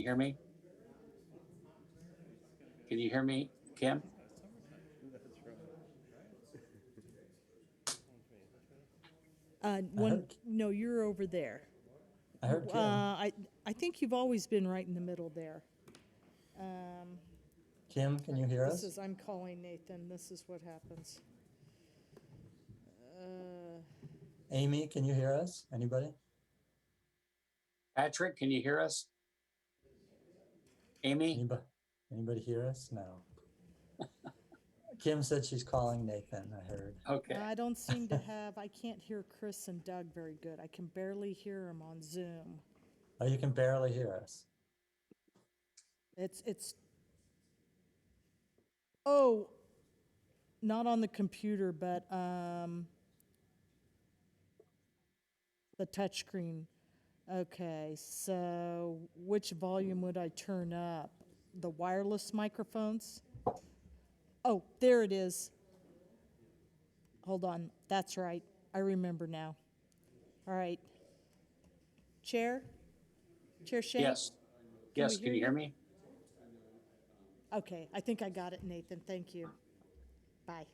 hear me? Can you hear me, Kim? No, you're over there. I heard Kim. I think you've always been right in the middle there. Kim, can you hear This us? is, I'm calling Nathan, this is what happens. Amy, can you hear us? Anybody? Patrick, can you hear us? Amy? Anybody hear us? No. Kim said she's calling Nathan, I heard. Okay. I don't seem to have, I can't hear Chris and Doug very good. I can barely hear them on Zoom. Oh, you can barely hear us. Oh, not on the computer, but the touchscreen. Okay, so which volume would I turn up? The wireless microphones? Oh, there it is. Hold on, that's right. I remember now. All right. Chair Shane? Yes. Yes, can you hear me? Okay, I think I got it, Nathan. Thank you. Bye.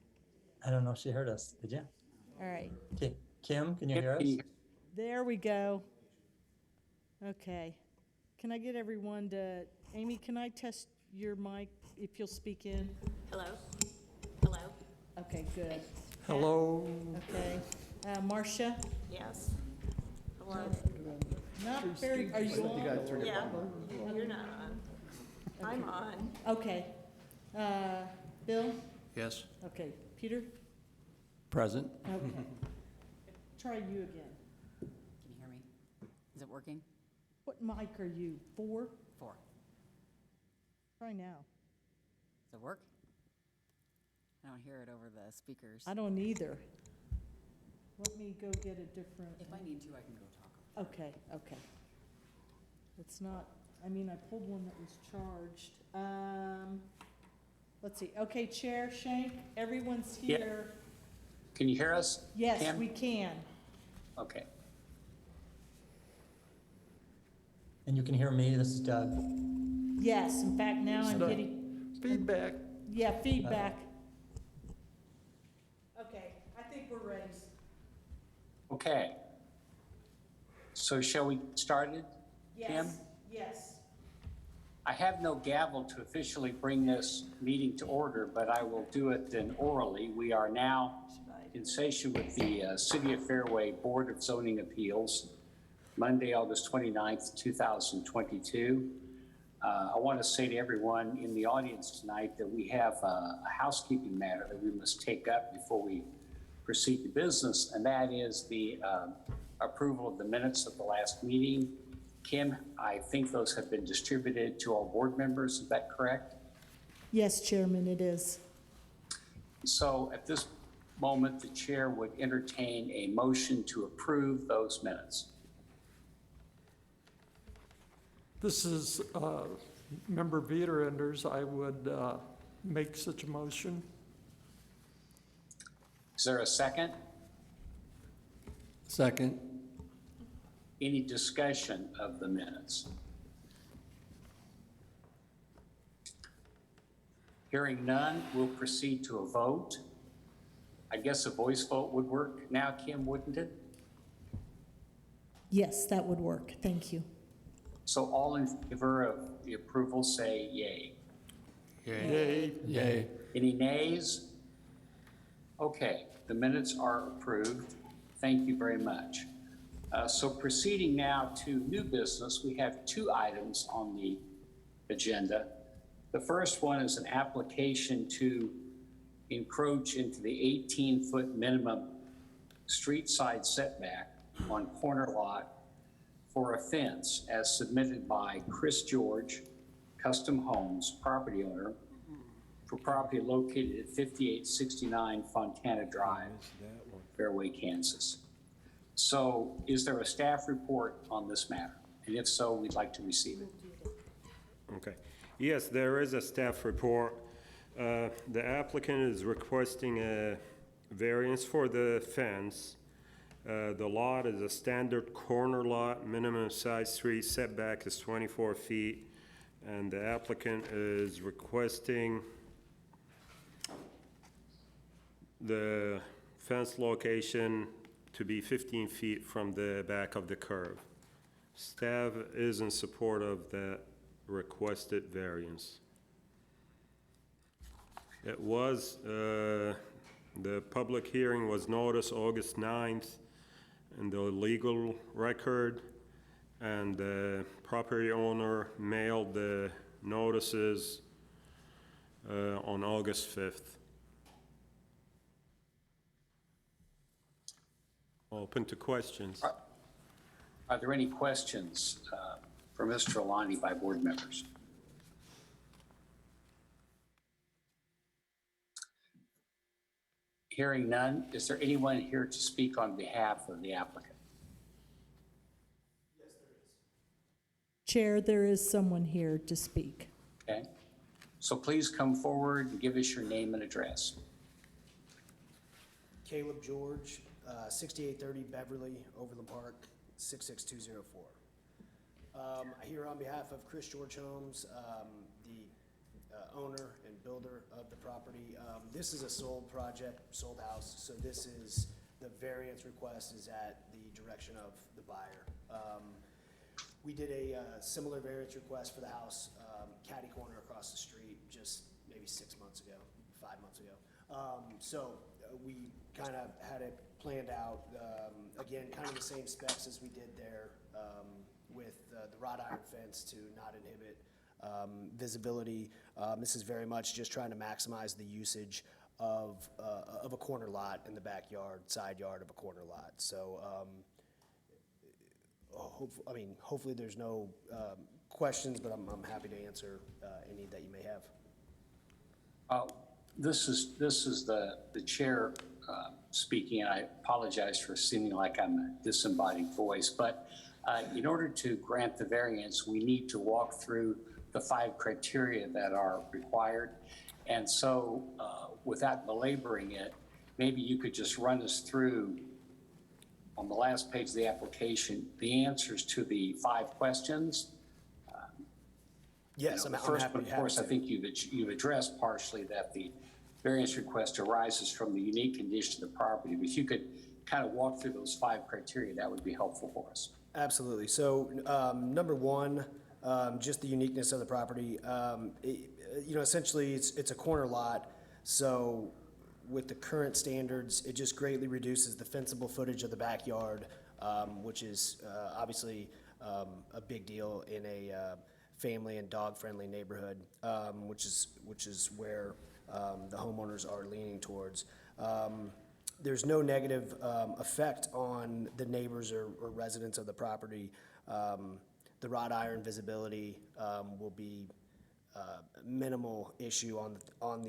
I don't know if she heard us. Did you? All right. Okay. Kim, can you Kim, hear can us? you- There we go. Okay. Can I get everyone to, Amy, can I test your mic if you'll speak in? Hello? Hello? Okay, good. Hello. Okay. Marcia? Yes? Hello? Not very, are you on? Yeah, you're not on. I'm on. Okay. Bill? Yes. Okay. Peter? Present. Okay. Try you again. Can you hear me? Is it working? What mic are you? 4? 4. Try now. Does it work? I don't hear it over the speakers. I don't either. Let me go get a different. If I need to, I can go talk. Okay, okay. It's not, I mean, I pulled one that was charged. Let's see. Okay, Chair Shank, everyone's Yeah. here. Can you hear us? Yes, Kim? we can. Okay. And you can hear me. This is Doug. Yes, in fact, now I'm Stop. getting, Feedback. yeah, feedback. Okay, I think we're ready. Okay. So shall we start it? Yes, yes. I have no gavel to officially bring this meeting to order, but I will do it then orally. We are now in session with the City of Fairway Board of Zoning Appeals, Monday, August 29th, 2022. I want to say to everyone in the audience tonight that we have a housekeeping matter that we must take up before we proceed to business, and that is the approval of the minutes of the last meeting. Kim, I think those have been distributed to all board members. Is that correct? Yes, Chairman, it is. So at this moment, the chair would entertain a motion to approve those minutes. This is Member Viderenders. I would make such a motion. Is there a second? Second. Any discussion of the minutes? Hearing none, we'll proceed to a vote. I guess a voice vote would work now, Kim, wouldn't it? Yes, that would work. Thank you. So all in favor of the approval say yay. Yay. Yay. Any nays? Okay, the minutes are approved. Thank you very much. So proceeding now to new business, we have 2 items on the agenda. The first one is an application to encroach into the 18-foot minimum street side setback on corner lot for a fence as submitted by Chris George, Custom Homes, property owner, for property located at 5869 Fontana Drive, Fairway, Kansas. So is there a staff report on this matter? And if so, we'd like to receive it. Okay. Yes, there is a staff report. The applicant is requesting a variance for the fence. The lot is a standard corner lot. Minimum size street setback is 24 feet. and the applicant is requesting the fence location to be 15 feet from the back of the curve. Staff is in support of that requested variance. It was, the public hearing was noticed August 9th in the legal record, and the property owner mailed the notices on August 5th. Open to questions. Are there any questions for Mr. Alani by board members? Hearing none, is there anyone here to speak on behalf of the applicant? Chair, there is someone here to speak. Okay, so please come forward and give us your name and address. Caleb George, 6830 Beverly, Overland Park, 66204. I'm here on behalf of Chris George Homes, the owner and builder of the property. This is a sold project, sold house, so this is, the variance request is at the direction of the buyer. We did a similar variance request for the house, catty corner across the street, just maybe 6 months ago, 5 months ago. We kind of had it planned out, again, kind of the same specs as we did there, with the wrought iron fence to not inhibit visibility. This is very much just trying to maximize the usage of a corner lot in the backyard, side yard of a corner lot. So, hopefully there's no questions, but I'm happy to answer any that you may have. This is the chair speaking, and I apologize for seeming like I'm a disembodied voice, but in order to grant the variance, we need to walk through the 5 criteria that are required. And so without belaboring it, maybe you could just run us through, on the last page of the application, the answers to the 5 questions. Yes, I'm The happy first one, of to. course, I think you've addressed partially that the variance request arises from the unique condition of the property. But if you could kind of walk through those 5 criteria, that would be helpful for us. Absolutely. So, number one, just the uniqueness of the property. Essentially, it's a corner lot, so with the current standards, it just greatly reduces the fencible footage of the backyard, which is obviously a big deal in a family and dog-friendly neighborhood, which is where the homeowners are leaning towards. There's no negative effect on the neighbors or residents of the property. The wrought iron visibility will be minimal issue on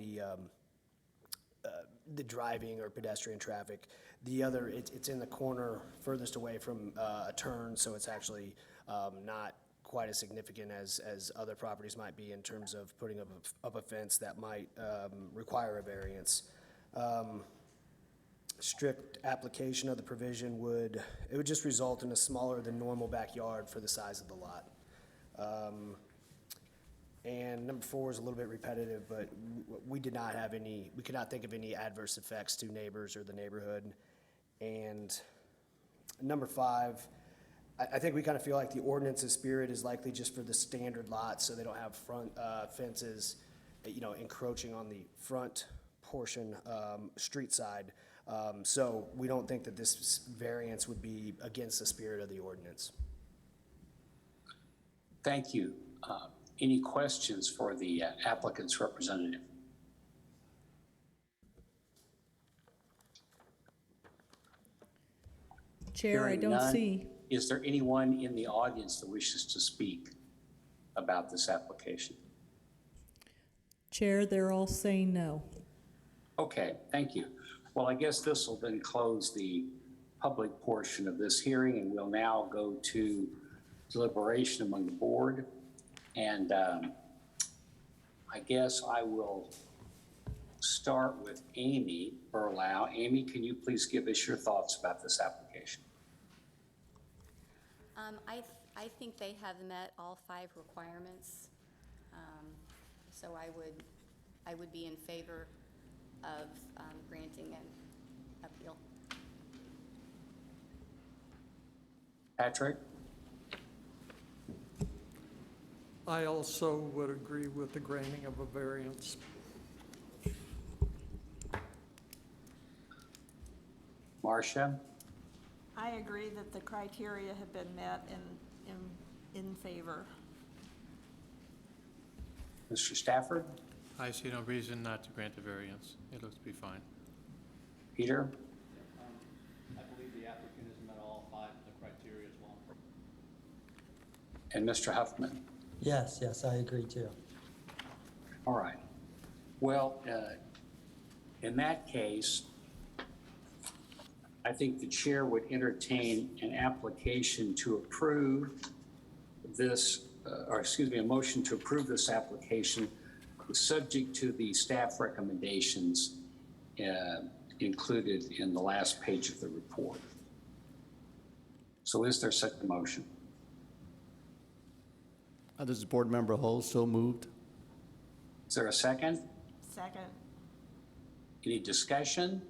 the driving or pedestrian traffic. The other, it's in the corner furthest away from a turn, so it's actually not quite as significant as other properties might be in terms of putting up a fence that might require a variance. Strict application of the provision would just result in a smaller than normal backyard for the size of the lot. And number 4 is a little bit repetitive, but we could not think of any adverse effects to neighbors or the neighborhood. And number 5, I think we kind of feel like the ordinance's spirit is likely just for the standard lots, so they don't have front fences, encroaching on the front portion, street side. So we don't think that this variance would be against the spirit of the ordinance. Thank you. Any questions for the applicant's representative? Chair, I Hearing don't none, see. Is there anyone in the audience that wishes to speak about this application? Chair, they're all saying no. Okay, thank you. Well, I guess this will then close the public portion of this hearing, and we'll now go to deliberation among the board. And I guess I will start with Amy Berlau. Amy, can you please give us your thoughts about this application? I think they have met all 5 requirements So I would be in favor of granting an appeal. Patrick? I also would agree with the granting of a variance. Marcia? I agree that the criteria have been met and in favor. Mr. Stafford? I see no reason not to grant the variance. It looks to be fine. Peter? I believe the applicant has met all 5 of the criteria as well. And Mr. Huffman? Yes, yes, I agree too. All right. Well, in that case, I think the chair would entertain an application to approve this, a motion to approve this application, subject to the staff recommendations included in the last page of the report. So is there such a motion? This is Board Member Hull, so moved. Is there a second? Second. Any discussion?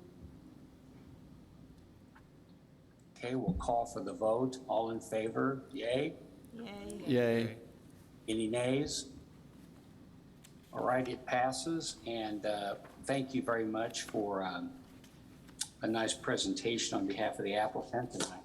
Okay, we'll call for the vote. All in favor, yay? Yay. Yay. Any nays? All right, it passes, and thank you very much for a nice presentation on behalf of the applicant tonight.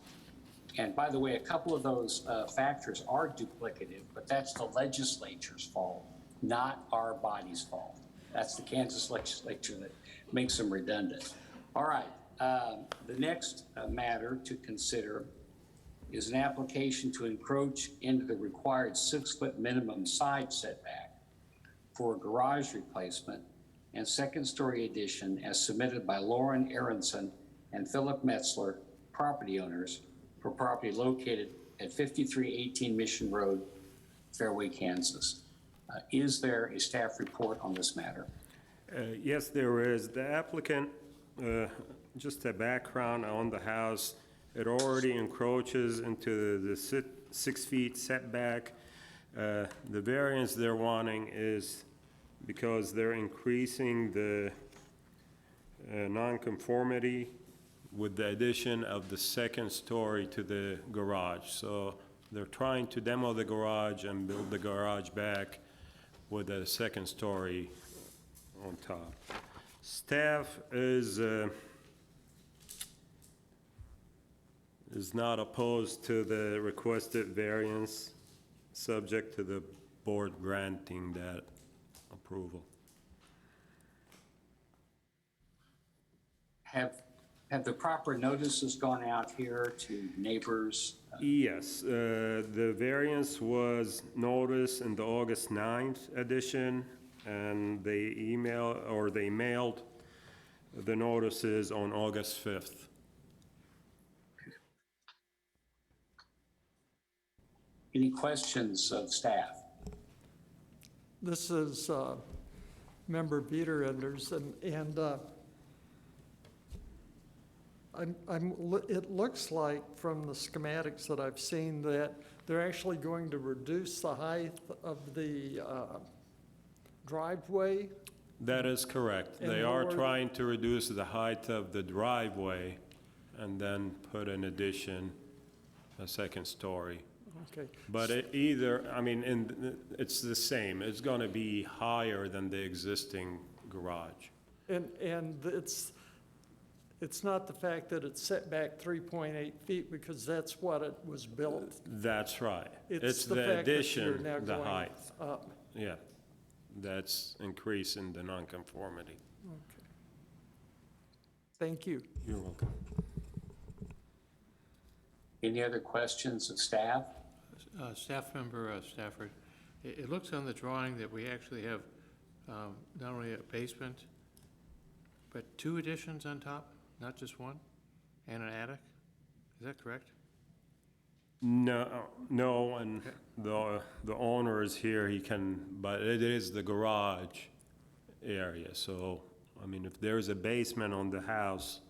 And by the way, a couple of those factors are duplicative, but that's the legislature's fault, not our body's fault. That's the Kansas legislature that makes them redundant. All right, the next matter to consider is an application to encroach into the required 6-foot minimum side setback for a garage replacement and second-story addition as submitted by Lauren Aronson and Philip Metzler, property owners, for property located at 5318 Mission Road, Fairway, Kansas. Is there a staff report on this matter? Yes, there is. The applicant, just a background on the house, it already encroaches into the 6 feet setback. The variance they're wanting is because they're increasing the nonconformity with the addition of the second story to the garage. So they're trying to demo the garage and build the garage back with a second story on top. Staff is not opposed to the requested variance, subject to the board granting that approval. Have the proper notices gone out here to neighbors? Yes, the variance was noticed in the August 9th edition, and they mailed the notices on August 5th. Any questions of staff? This is Member Viderenders, and it looks like from the schematics that I've seen that they're actually going to reduce the height of the driveway. That is correct. And They are lower- trying to reduce the height of the driveway and then put an addition, a second story. Okay. But it's the same. It's going to be higher than the existing garage. And it's not the fact that it's set back 3.8 feet, because that's what it was built. That's right. It's the the fact that you're addition, now the going height. up. Yeah, that's increasing the nonconformity. Okay. Thank you. You're welcome. Any other questions of staff? Staff member Stafford, it looks on the drawing that we actually have not only a basement, but 2 additions on top, not just one, and an attic. Is that correct? No, and the owner is here, but it is the garage area, so, I mean, if there's a basement on the house,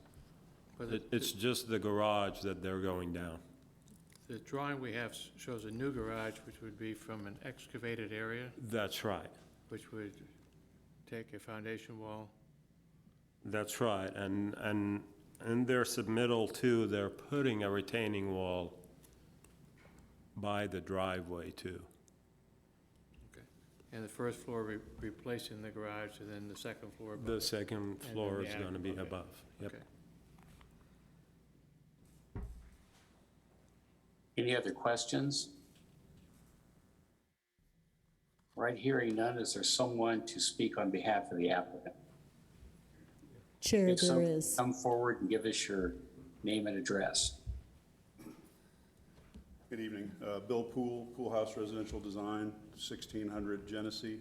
But it's just the garage that they're going down. the drawing we have shows a new garage, which would be from an excavated area, That's right. which would take a foundation wall. That's right, and in their submittal too, they're putting a retaining wall by the driveway too. Okay. And the first floor replacing the garage, and then the second floor above The it. second then floor the is attic gonna be above it. above, yep. Okay. Any other questions? Right, hearing none, is there someone to speak on behalf of the applicant? Chair, If so, there is. come forward and give us your name and address. Good evening. Bill Poole, Pool House Residential Design, 1600 Genesee,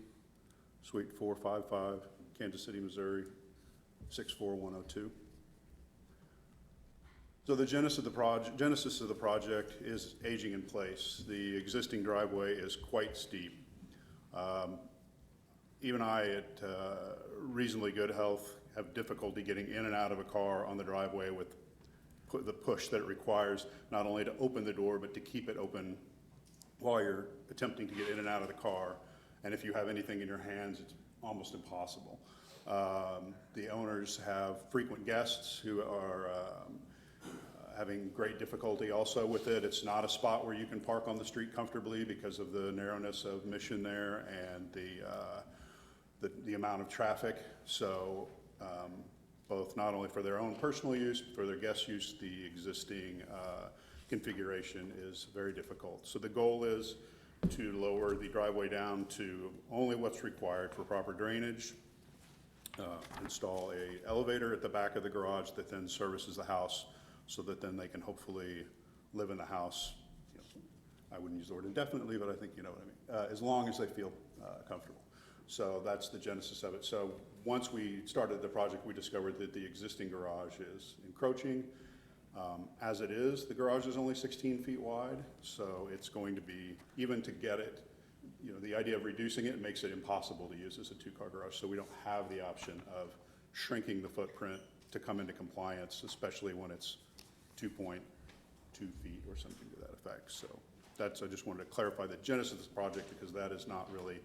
Suite 455, Kansas City, Missouri, 64102. So the genesis of the project is aging in place. The existing driveway is quite steep. Even I, at reasonably good health, have difficulty getting in and out of a car on the driveway with the push that it requires, not only to open the door, but to keep it open while you're attempting to get in and out of the car. And if you have anything in your hands, it's almost impossible. The owners have frequent guests who are having great difficulty also with it. It's not a spot where you can park on the street comfortably because of the narrowness of Mission there and the amount of traffic. So both not only for their own personal use, but for their guest use, the existing configuration is very difficult. So the goal is to lower the driveway down to only what's required for proper drainage, install a elevator at the back of the garage that then services the house, so that then they can hopefully live in the house. You know, I wouldn't use the word indefinitely, but I think you know what I mean, as long as they feel comfortable. So that's the genesis of it. So once we started the project, we discovered that the existing garage is encroaching. As it is, the garage is only 16 feet wide, so it's going to be, even to get it, you know, the idea of reducing it makes it impossible to use as a two-car garage, so we don't have the option of shrinking the footprint to come into compliance, especially when it's 2.2 feet or something to that effect. So that's, I just wanted to clarify the genesis of this project, because that is not really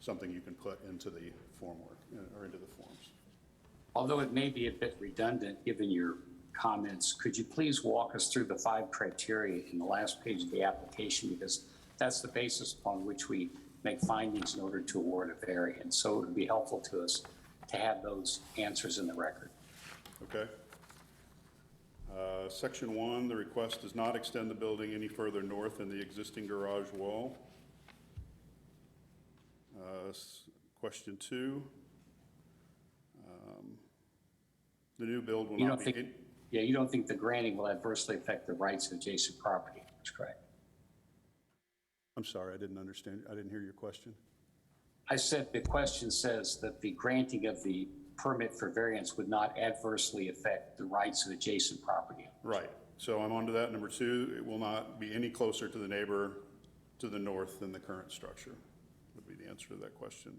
something you can put into the form work or into the forms. Although it may be a bit redundant, given your comments, could you please walk us through the 5 criteria in the last page of the application? Because that's the basis upon which we make findings in order to award a variance. So it would be helpful to us to have those answers in the record. Okay. Section 1, the request does not extend the building any further north than the existing garage wall. Question 2, the new build will You not don't be. think, yeah, you don't think the granting will adversely affect the rights of adjacent property, that's correct? I'm sorry, I didn't understand. I didn't hear your question. I said the question says that the granting of the permit for variance would not adversely affect the rights of adjacent property. Right. So I'm on to that. Number 2, it will not be any closer to the neighbor to the north than the current structure, would be the answer to that question.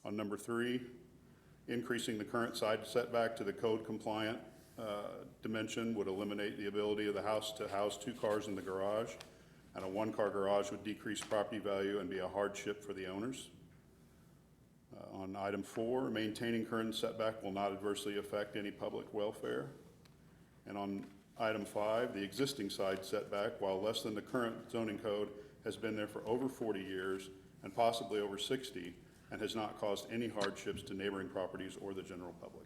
On number 3, increasing the current side setback to the code compliant dimension would eliminate the ability of the house to house 2 cars in the garage, and a 1-car garage would decrease property value and be a hardship for the owners. On item 4, maintaining current setback will not adversely affect any public welfare. And on item 5, the existing side setback, while less than the current zoning code, has been there for over 40 years and possibly over 60, and has not caused any hardships to neighboring properties or the general public.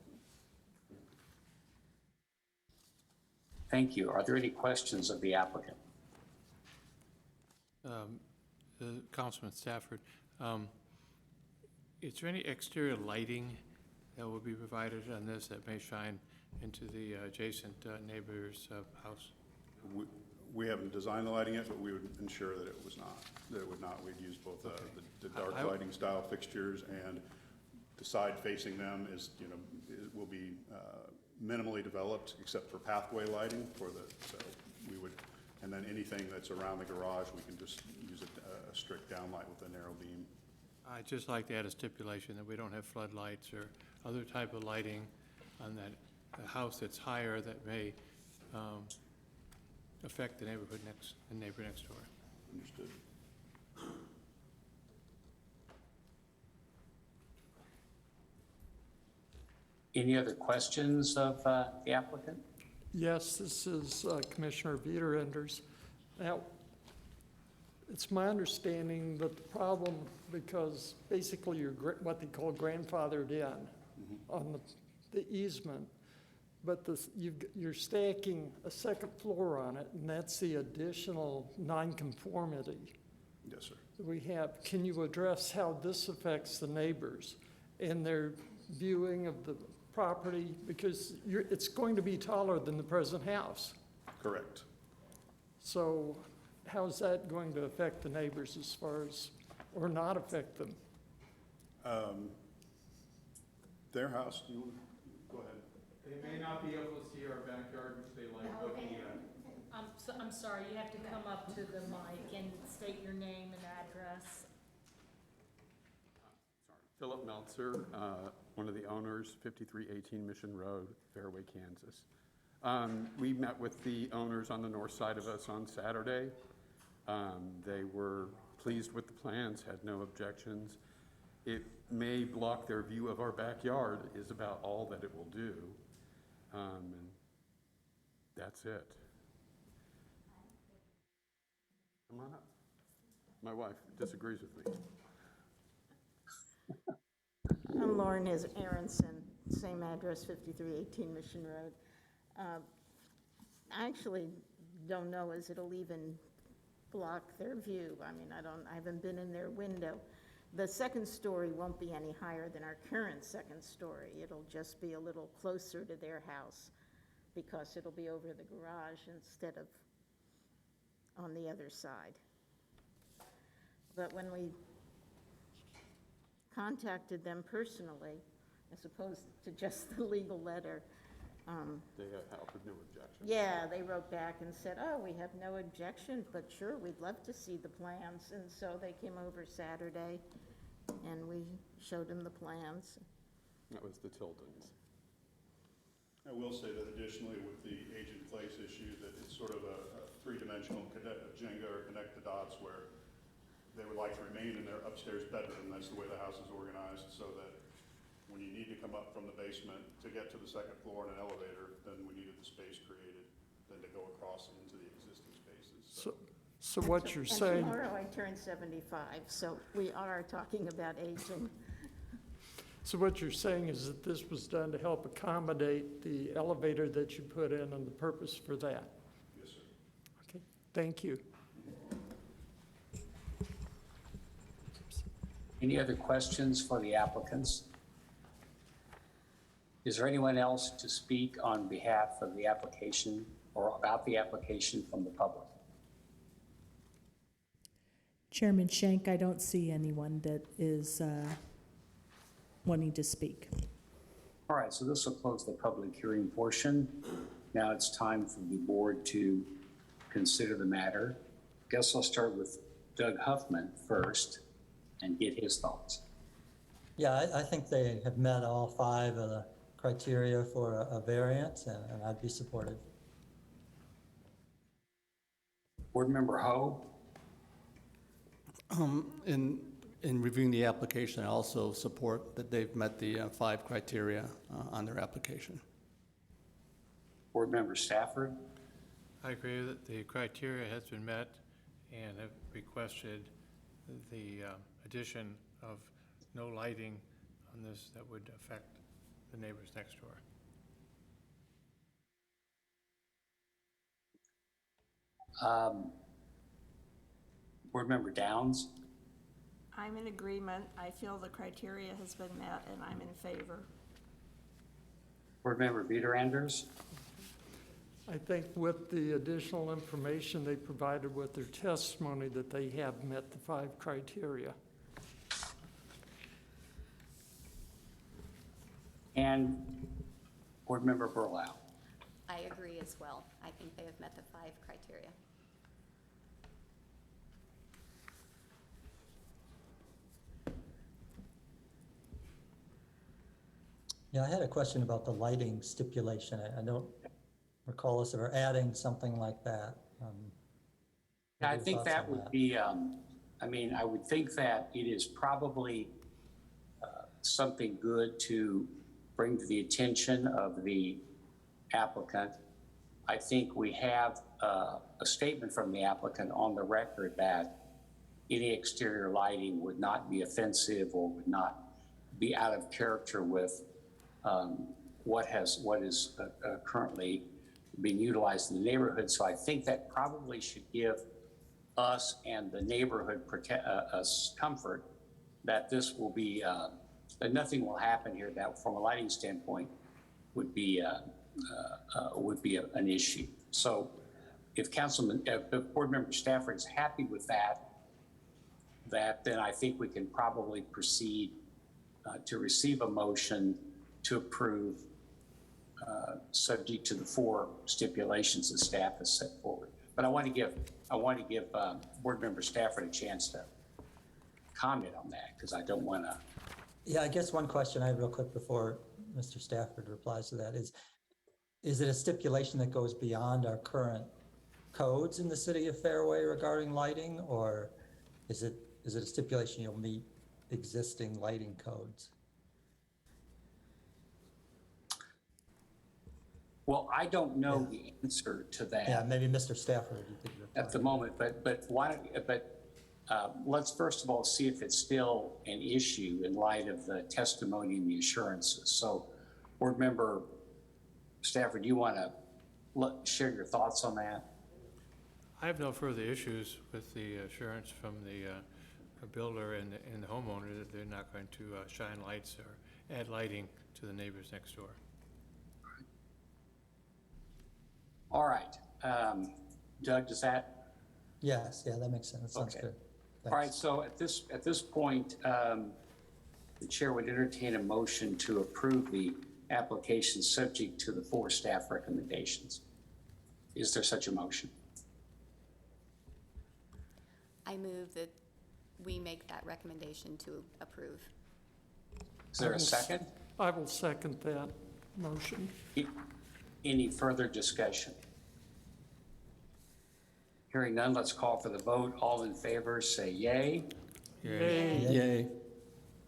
Thank you. Are there any questions of the applicant? Councilman Stafford, is there any exterior lighting that will be provided on this that may shine into the adjacent neighbor's house? We haven't designed the lighting yet, but we would ensure that it was not, that it would not. We'd use both the dark lighting style fixtures, and the side facing them is, you know, will be minimally developed except for pathway lighting for the, so we would, and then anything that's around the garage, we can just use a strict downlight with a narrow beam. I'd just like to add a stipulation that we don't have floodlights or other type of lighting on that house that's higher that may affect the neighbor next door. Understood. Any other questions of the applicant? Yes, this is Commissioner Viderenders. Now, it's my understanding that the problem, because basically you're what they call grandfathered in on the easement, but you're stacking a second floor on it, and that's the additional nonconformity Yes, sir. we have. Can you address how this affects the neighbors and their viewing of the property? Because it's going to be taller than the present house. Correct. So how's that going to affect the neighbors as far as, or not affect them? Their house, do you want to, go ahead. They may not be able to see our backyard, which they like looking at. I'm sorry, you have to come up to the mic and state your name and address. Philip Meltzer, one of the owners, 5318 Mission Road, Fairway, Kansas. We met with the owners on the north side of us on Saturday. They were pleased with the plans, had no objections. It may block their view of our backyard is about all that it will do. And that's it. Come on up. My wife disagrees with me. I'm Lauren Aronson, same address, 5318 Mission Road. I actually don't know as it'll even block their view. I mean, I haven't been in their window. The second story won't be any higher than our current second story. It'll just be a little closer to their house because it'll be over the garage instead of on the other side. But when we contacted them personally, as opposed to just the legal letter, They offered no objection. yeah, they wrote back and said, oh, we have no objection, but sure, we'd love to see the plans. And so they came over Saturday, and we showed them the plans. That was the Tiltons. I will say that additionally with the age-in-place issue, that it's sort of a three-dimensional Jenga or connect the dots where they would like to remain in their upstairs bedroom. That's the way the house is organized, so that when you need to come up from the basement to get to the second floor in an elevator, then we needed the space created, then to go across into the existing spaces. So what you're And saying, tomorrow I turn 75, so we are talking about aging. so what you're saying is that this was done to help accommodate the elevator that you put in and the purpose for that? Yes, sir. Okay, thank you. Any other questions for the applicants? Is there anyone else to speak on behalf of the application or about the application from the public? Chairman Schenk, I don't see anyone that is wanting to speak. All right, so this will close the public hearing portion. Now it's time for the board to consider the matter. Guess I'll start with Doug Huffman first and get his thoughts. Yeah, I think they have met all 5 of the criteria for a variance, and I'd be supportive. Board Member Ho? In reviewing the application, I also support that they've met the 5 criteria on their application. Board Member Stafford? I agree that the criteria has been met and have requested the addition of no lighting on this that would affect the neighbors next door. Board Member Downs? I'm in agreement. I feel the criteria has been met, and I'm in favor. Board Member Viderenders? I think with the additional information they provided with their testimony that they have met the 5 criteria. And Board Member Berlau? I agree as well. I think they have met the 5 criteria. Yeah, I had a question about the lighting stipulation. I don't recall us ever adding something like that. I your think thoughts that on would be, I would think that it is probably something good to bring to the attention of the applicant. I think we have a statement from the applicant on the record that any exterior lighting would not be offensive or would not be out of character with what is currently being utilized in the neighborhood. So I think that probably should give us and the neighborhood us comfort that this will be, that nothing will happen here that from a lighting standpoint would be an issue. So if Board Member Stafford is happy with that, then I think we can probably proceed to receive a motion to approve subject to the 4 stipulations that staff has set forward. But I want to give Board Member Stafford a chance to comment on that because I don't want to. Yeah, I guess one question I have real quick before Mr. Stafford replies to that is it a stipulation that goes beyond our current codes in the city of Fairway regarding lighting, or is it a stipulation you'll meet existing lighting codes? Well, I don't know the answer to that. Yeah, maybe Mr. Stafford, you could reply. At the moment, but let's first of all see if it's still an issue in light of the testimony and the assurances. So, Board Member Stafford, do you want to share your thoughts on that? I have no further issues with the assurance from the builder and the homeowner that they're not going to shine lights or add lighting to the neighbors next door. All right. Doug, does that? Yes, yeah, that makes sense. That sounds Okay. good. All right, so at this point, the chair would entertain a motion to approve the application subject to the 4 staff recommendations. Is there such a motion? I move that we make that recommendation to approve. Is there a second? I will second that motion. Any further discussion? Hearing none, let's call for the vote. All in favor, say yay. Yay. Yay.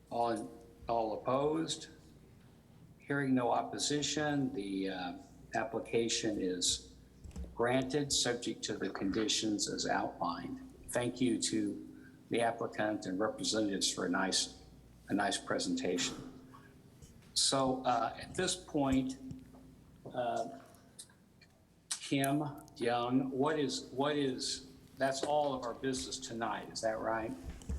All opposed? Hearing no opposition, the application is granted, subject to the conditions as outlined. Thank you to the applicant and representatives for a nice presentation. So at this point, Kim Young, that's all of our business tonight, is that right?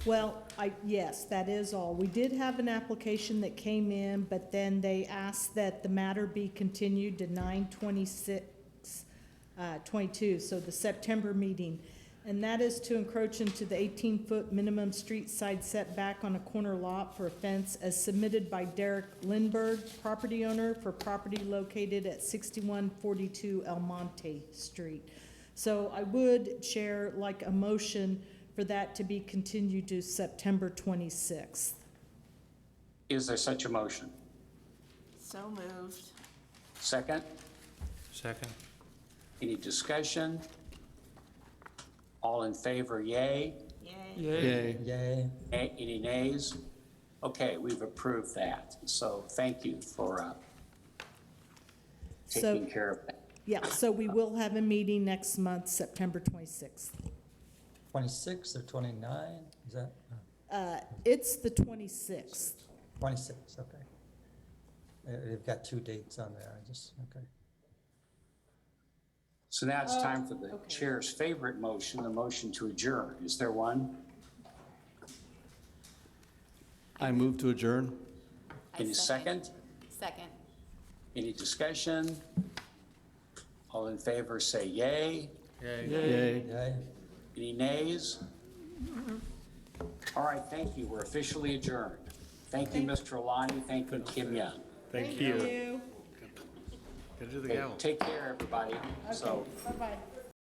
Well, yes, that is all. We did have an application that came in, but then they asked that the matter be continued to 9/26/22, so the September meeting. And that is to encroach into the 18-foot minimum street side setback on a corner lot for a fence as submitted by Derek Lindbergh, property owner for property located at 6142 El Monte Street. So I would, Chair, like a motion for that to be continued to September 26th. Is there such a motion? So moved. Second? Second? Any discussion? All in favor, yay? Yay. Yay. Yay. Any nays? Okay, we've approved that. So thank you for taking care of that. Yeah, so we will have a meeting next month, September 26th. 26 or 29, is that, It's the 26th. 26, okay. They've got 2 dates on there, okay. So now it's time for the chair's favorite motion, the motion to adjourn. Is there one? I move to adjourn. Any second? Second. Any discussion? All in favor, say yay. Yay. Yay. Yay. Any nays? All right, thank you. We're officially adjourned. Thank you, Mr. Alani. Thank you, Kim Young. Thank you. Thank you. Get to the Okay, gavel. take care, everybody. So. Bye-bye.